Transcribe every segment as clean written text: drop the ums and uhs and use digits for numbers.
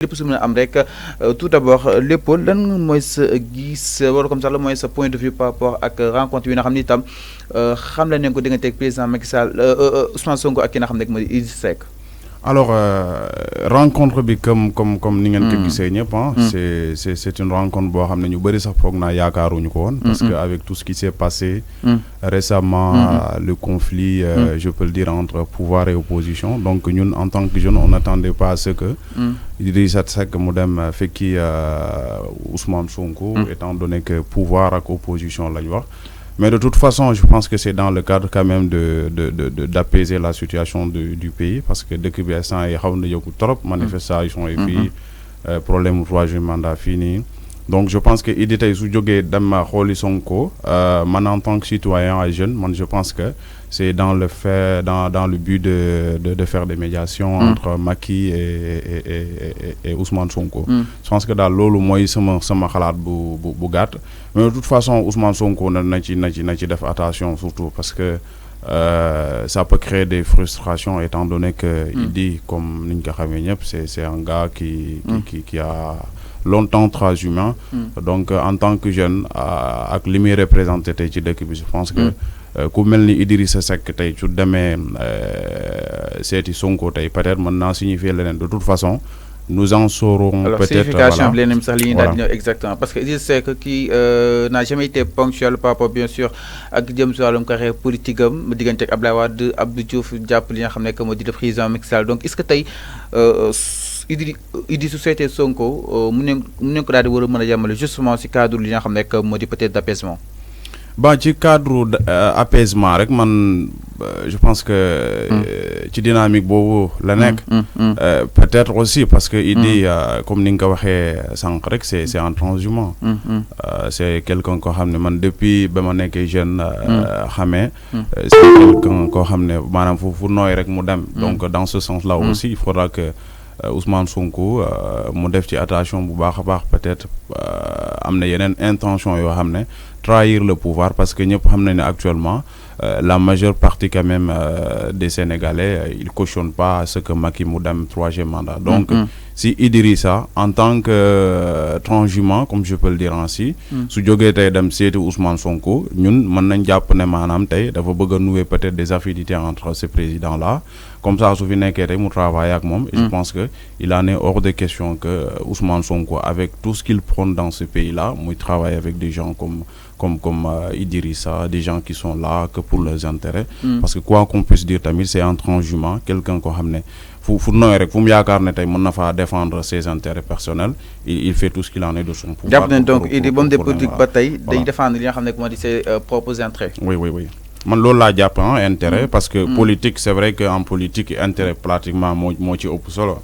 lépp su mën a am rek tout d'abord Léopold lan mooy sa gis wala comme ça la mooy sa point de vue par rapport ak rencontre yi nga xam ni itam xam nañ ko diggante ak président Macky Sall Ousmane Sonko ak ki nga xam ne mooy Idrissa Seck. Alors, rencontre bi comme ni ngeen ko gisee ñëpp c'est une rencontre boo xam ne ñu bëri sax foog naa yaakaaruñu ko woon. parce que avec tout ce qui s'est passé récemment, le conflit, je peux le dire, entre pouvoir et opposition. Donc ñun en tant que jeunes, on n'attendait pas à ce que Idrissa Seck mu dem fekki Ousmane Sonko, étant donné que pouvoir ak opposition lañ wax. Mais de toute façon, je pense que c'est dans le cadre quand même d'apaiser la situation du pays, parce que dès que l'instant il y a trop manifestations et puis problème de troisième mandat fini. Donc je pense que il était sous-jogé dans Kholi Sonko, man en tant que citoyen et jeune, man je pense que c'est dans le fait, dans le but de faire des médiations entre Macky et Ousmane Sonko. Je pense que dans l'olu moi sama xalaat bu gàtt. Mais de toute façon Ousmane Sonko na ci def attention, surtout parce que ça peut créer des frustrations, étant donné que il dit, comme niñ ko xamé ñep, c'est un gars qui a longtemps transhumant. Donc en tant que jeune ak li muy représenté tey ci dëkk bi, je pense que ku mel ni Idrissa Seck tey su demee seeti Sonko tey peut-être mën naa signifier leneen. De toute façon nous en saurons alors, peut-être voilà. Exactement, parce que Idrissa Seck qui n'a jamais été ponctuel par rapport bien sûr ak jëm si wàllum carrière politique am diggante ak Abdoulaye Wade, Abdou Diouf jàpp li nga xam ne que moo di le président Macky Sall. Donc est-ce que tey Idi su seetee Sonko mu ne ko daal di war a mën a yemale justement si cadre li nga xam ne que moo di peut-être d'apaisement. Bah ci cadre apaisement rek man je pense que ci dynamique boobu la nekk. Peut-être aussi parce que il dit comme ni nga ko waxee sànq rek c'est un transhumant. C'est quelqu'un koo xam ne man depuis ba ma nekkee jeune xamee c'est quelqu'un koo xam ne maanaam fu nooy rek mu dem. Donc dans ce sens-là aussi il faudra que Ousmane Sonko mu def ci attention bu baax a baax. Peut-être am na yeneen intention yoo xam ne trahir le pouvoir, parce que ñëpp xam nañ ne actuellement la majeure partie quand même des Sénégalais ils cautionnent pas ce que Macky mu dem troisième mandat. Donc si Idrissa en tant que transhumant, comme je peux le dire ainsi, su jógee tey dem seeti Ousmane Sonko, ñun mën nañ jàpp ne maanaam tey dafa bëgg a nouer peut-être des affinités entre ces présidents là. Comme ça su fi nekkee tey mu travaille ak moom. Et je pense que il en est hors de question que Ousmane Sonko, avec tout ce qu'il prône dans ce pays là, muy travaille avec des gens comme Idrissa, des gens qui sont là que pour leurs intérêts. Parce que quoi qu'on puisse dire tamit, c'est un transhumant, quelqu'un ko xam ne fu nooy rek fu mu yaakaar ne tey mën na faa défendre ses intérêts personnels, il fait tout ce qu'il en est de son pouvoir. jàpp nañ donc Idi ba mu de politique ba tey day défendre li nga xam ne moo di ses propres intérêts. Oui. Man loolu laa jàpp intérêt, parce que politique c'est vrai que en politique intérêt pratiquement moo ci ëpp solo.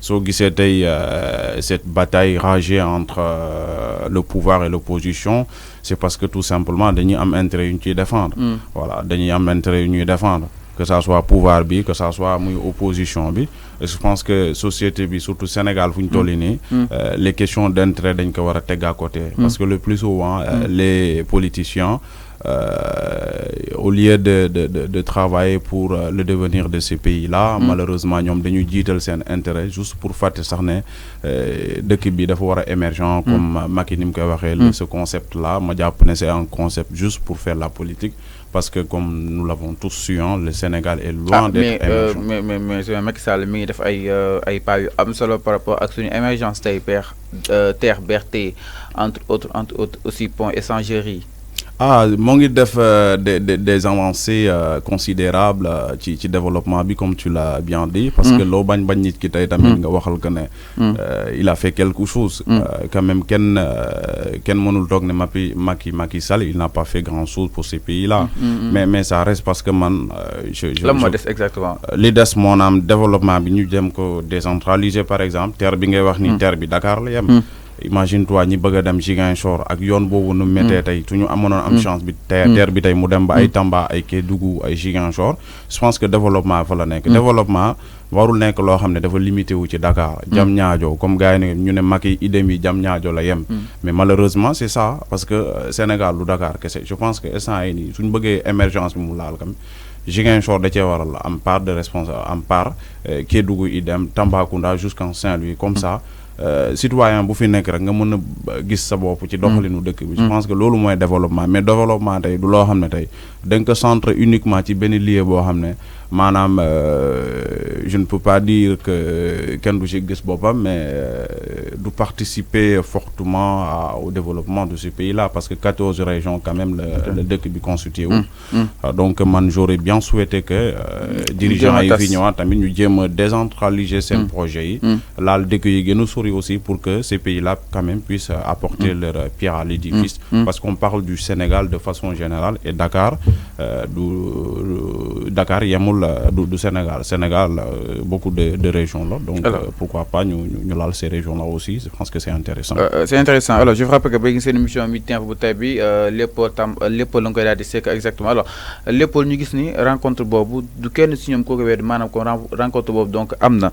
Soo gisee tey cette bataille ragée entre le pouvoir et l'opposition, c'est parce que tout simplement dañuy am intérêt yu ñu ciy défendre. Voilà, dañuy am intérêt yu ñuy défendre, que ça soit pouvoir bi, que ça soit muy opposition bi. Et je pense que société bi, surtout Sénégal fu ñu toll nii, les questions d'intérêt dañ ko war a teg à côté. Parce que le plus souvent les politiciens au lieu de travailler pour le devenir de ces pays-là, malheureusement ñoom dañuy jiital seen intérêt juste pour fàtte sax ne dëkk bi dafa war a émergent, comme Macky ni mu koy waxee. Ce concept-là ma jàpp ne c'est un concept juste pour faire la politique, parce que comme nous l'avons tous su, le Sénégal est loin d'être émergent. Mais Macky Sall mi ngi def ay pas yu am solo par rapport ak suñu émergence tey terre berté entre autres aussi pont échangerie. Moo ngi def des avancées considérables ci développement bi, comme tu l'as bien dit, parce que loo bañ nit ki tey tamit nga waxal que ne il a fait quelque chose. Quand même kenn mënul toog ne Macky Sall il n'a pas fait grand-chose pour ces pays-là. Mais ça reste parce que man lan moo des exactement li des moo naam développement bi ñu dem ko décentraliser. Par exemple terre bi ngay wax ni terre bi Dakar la yem. Imagine toi ñi bëgg a dem Ziguinchor ak yoon boobu nu méttee tey su ñu amoon am chance bi terre bi tey mu dem ba ay Tamba ay Kédougou ay Ziguinchor, je pense que développement fa la nekk. Développement warul nekk loo xam ne dafa limité wu ci Dakar. Diamniadio comme gars yi ñu ne Macky idem yi Diamniadio la yem. Mais malheureusement c'est ça, parce que Sénégal du Dakar kese. Je pense que instant yi nii suñu bëggee émergence bi mu laal kam Ziguinchor da cee waral am part de responsable, am part Kédougou idem, Tambacounda jusqu'en Saint-Louis, comme ça citoyen bu fi nekk rek nga mën a gis sa bopp ci doxalinu dëkk bi je pense que loolu mooy développement mais développement tey du loo xam ne tey da nga ko centre uniquement ci benn lieu boo xam ne maanaam je ne peux pas dire que kenn du ci gis boppam mais du participer fortement au développement de ce pays-là parce que 14 régions quand même le dëkk bi constitué wu donc man j'aurais bien souhaité que dirigeants yi fi ñëwaat tamit ñu jéem a décentraliser seen projets yi laal dëkk yi gën a sori aussi pour que ces pays-là quand même puissent apporter leur pierre à l'édifice parce qu'on parle du Sénégal de façon générale et Dakar Dakar yemul du Sénégal beaucoup de régions là donc pourquoi pas ñu laal ces régions là aussi je pense que c'est intéressant c'est intéressant alors je rappelle que ba ngi seen émission mi temps bu tey bi lépp la nga koy daal di sekk exactement alors lépp ñu gis ni rencontre boobu du kenn si ñoom kooku wedd maanaam ko rencontre boobu donc am na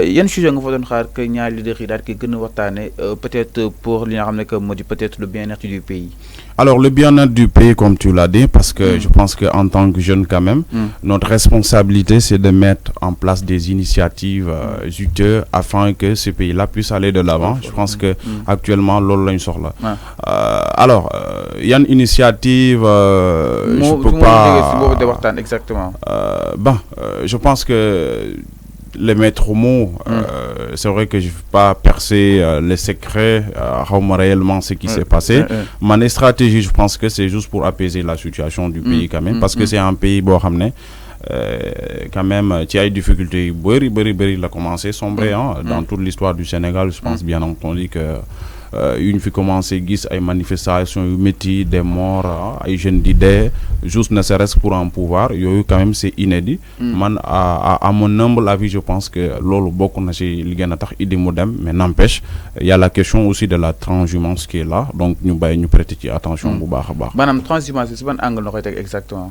yan sujet nga fa doon xaar que ñaari leaders yi daal di gën a waxtaane peut-être pour li nga xam ne que moo di peut-être le bien-être du pays. Alors le bien-être du pays comme tu l'as dit parce que je pense que en tant que jeune quand même notre responsabilité c'est de mettre en place des initiatives juteuses afin que ce pays-là puisse aller de l'avant je pense que actuellement loolu lañ soxla alors yan initiative je peux pas exactement je pense que les maîtres mots c'est vrai que je ne veux pas percer les secrets réellement ce qui s'est passé ma stratégie je pense que c'est juste pour apaiser la situation du pays quand même parce que c'est un pays boo xam ne quand même ci ay difficultés yu bëri la commencé sombrer dans toute l'histoire du Sénégal je pense bien entendu que yu ñu fi commencé gis ay manifestations yu métti des morts ay jeunes di dee juste ne serait-ce pour un pouvoir yooyu quand même c'est inédit man à mon humble avis je pense que loolu bokk na ci li gën a tax idi mu dem mais n'empêche il y a la question aussi de la transhumance qui est là donc ñu bàyyi ñu prêter ci attention bu baax a baax maanaam transhumance si ban angle na koy teg exactement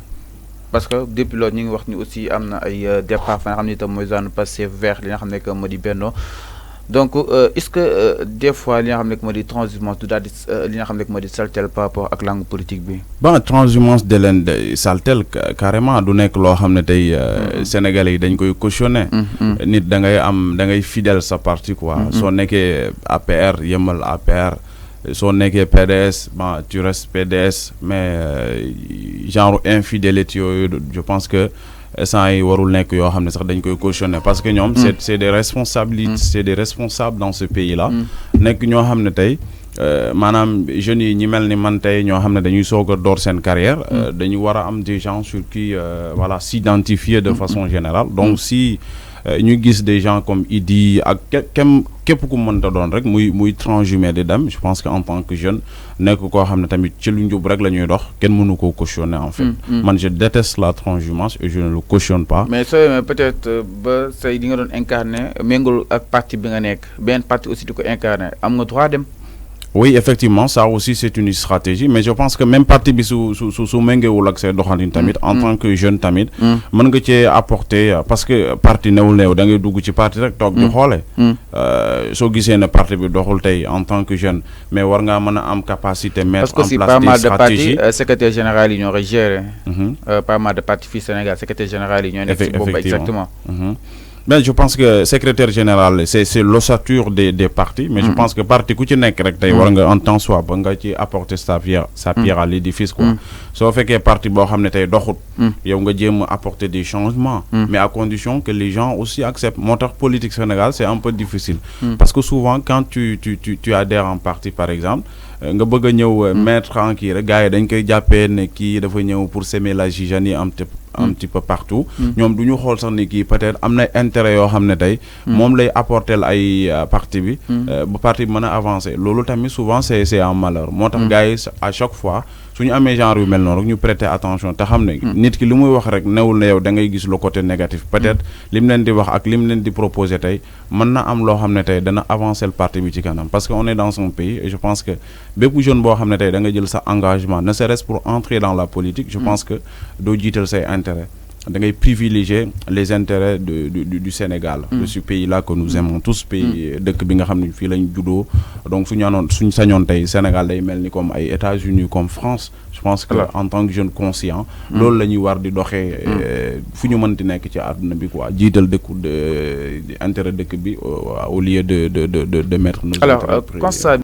parce que depuis loolu ñu ngi wax ni aussi am na ay départ fa nga xam ne itam mooy zone passé vers li nga xam ne que moo di Benno donc est-ce que des fois li nga xam ne moo di transhumance du daal di li nga xam ne moo di saltel par rapport ak langue politique bi. Transhumance de leen saltel carrément du nekk loo xam ne tey sénégalais yi dañ koy cautionner. nit da ngay fidèle sa parti quoi. soo nekkee APR yemal APR. soo nekkee PDS tu restes PDS mais genre infidélité yooyu je pense que sant yi warul nekk yoo xam ne sax dañ koy cautionner parce que ñoom c'est des responsabilités c'est des responsables dans ce pays là nekk ñoo xam ne tey maanaam jeunes yi ñi mel ni man tey ñoo xam ne dañuy soog a door seen carrière dañu war a am des gens sur qui voilà s'identifier de façon générale donc si ñu gis des gens comme Idi ak képp ku mënta doon rek muy transhumé di dem je pense que en tant que jeune nekk koo xam ne tamit ci lu njub rek la ñuy dox kenn mënu koo cautionner en fait man je déteste la transhumance et je ne le cautionne pas mais soo peut-être ba say li nga doon incarné méngul ak parti bi nga nekk benn parti aussi di ko incarné am nga droit dem. Oui, effectivement, ça aussi c'est une stratégie, mais je pense que même parti bi su méngewul ak say doxalin tamit en tant que jeune tamit mën nga cee apporter parce que parti newul da ngay dugg ci parti rek toog di xoole soo gisee ne parti bi doxul tey en tant que jeune mais war ngaa mën a am capacité mettre en place des stratégies parce que si pas mal de partis secrétaire général yi ñoo géré pas mal de partis fii Sénégal secrétaire général yi ñoo nekk ci boobu exactement mais je pense que secrétaire général c'est l'ossature des partis mais je pense que parti ku ci nekk rek tey war nga en temps soit ba nga ci apporter sa pierre à l'édifice quoi soo fekkee parti boo xam ne tey doxut yow nga jéem a apporter des changements mais à condition que les gens aussi acceptent moo tax politique Sénégal c'est un peu difficile parce que souvent quand tu adhères en parti par exemple nga bëgg a ñëw mettre en kii rek gars yi dañ koy jàppee ne kii dafa ñëw pour semer la zizanie un petit peu partout ñoom du ñu xool sax ni kii peut-être am na intérêt yoo xam ne tey moom lay apporter ay parti bi ba parti bi mën a avancer loolu tamit souvent c'est un malheur moo tax gars yi à chaque fois suñu amee genre yu mel noonu rek ñu prêter attention te xam ne nit ki li muy wax rek newul ne yow da ngay gis le côté négatif peut-être lim leen di wax ak lim leen di proposer tey mën na am loo xam ne tey dana avancer le parti bi ci kanam parce que on est dans son pays et je pense que bépp jeune boo xam ne tey da nga jël sa engagement ne serait-ce pour entrer dans la politique je pense que doo jiital say intérêt da ngay privilégier les intérêts du Sénégal, de ce pays-là que nous aimons tous, pays dëkk bi nga xam ne fii lañ juddoo. Donc suñ sañoon tey Sénégal day mel ni comme ay États-Unis, comme France. Je pense que en tant que jeune conscient, loolu la ñuy war di doxee fu ñu mënti nekk ci àdduna bi quoi, jiital intérêt dëkk bi au lieu de mettre nos intérêts. Alors constat